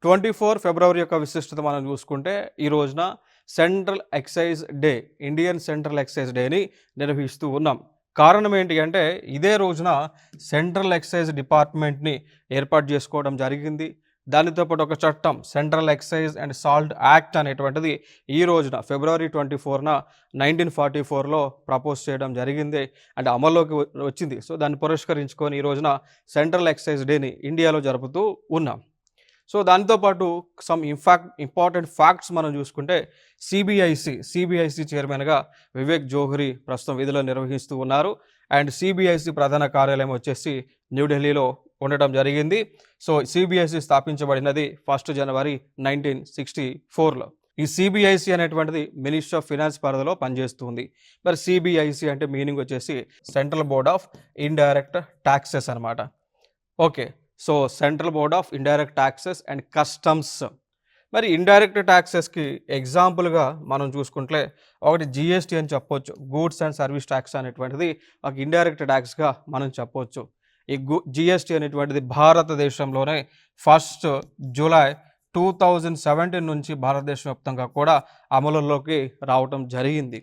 24 ఫిబ్రవరి యొక్క విశిష్టత మనం చూసుకుంటే ఈ రోజున central excise day, Indian central excise డేని నిర్వహిస్తూ ఉన్నాం. కారణం ఏంటి అంటే ఇదే రోజున సెంట్రల్ ఎక్సైజ్ డిపార్ట్మెంట్ని ఏర్పాటు చేసుకోవడం జరిగింది. దానితో పాటు ఒక చట్టం central excise and salt act అనేటువంటిది ఈ రోజున ఫిబ్రవరి 24న 1944లో ప్రపోజ్ చేయడం జరిగింది అండ్ అమల్లోకి వచ్చింది. సో దాన్ని పురస్కరించుకొని ఈ రోజున సెంట్రల్ ఎక్సైజ్ డేని ఇండియాలో జరుపుతూ ఉన్నాం. సో దాంతో పాటు ఇంపార్టెంట్ ఫ్యాక్ట్స్ మనం చూసుకుంటే సిబిఐసి చైర్మన్గా వివేక్ జోహరి ప్రస్తుతం విధులు నిర్వహిస్తూ ఉన్నారు. అండ్ సిబిఐసి ప్రధాన కార్యాలయం వచ్చేసి న్యూఢిల్లీలో ఉండటం జరిగింది. సో సిబిఐసి స్థాపించబడినది 1 జనవరి 1964లో. ఈ సిబిఐసి అనేటువంటిది మినిస్ట్రీ ఆఫ్ ఫినాన్స్ పరిధిలో పనిచేస్తుంది. మరి సిబిఐసి అంటే మీనింగ్ వచ్చేసి central board of indirect taxes అనమాట. Okay, so central board of indirect taxes and customs. మరి ఇండైరెక్ట్ ట్యాక్సెస్కి ఎగ్జాంపుల్గా మనం చూసుకుంటే ఒకటి జిఎస్టీ అని చెప్పొచ్చు. గూడ్స్ అండ్ సర్వీస్ ట్యాక్స్ అనేటువంటిది ఒక ఇండైరెక్ట్ ట్యాక్స్గా మనం చెప్పొచ్చు. ఈ జిఎస్టీ అనేటువంటిది భారతదేశంలోనే 1 జూలై 2017 నుంచి భారతదేశం వ్యాప్తంగా కూడా అమలులోకి రావటం జరిగింది.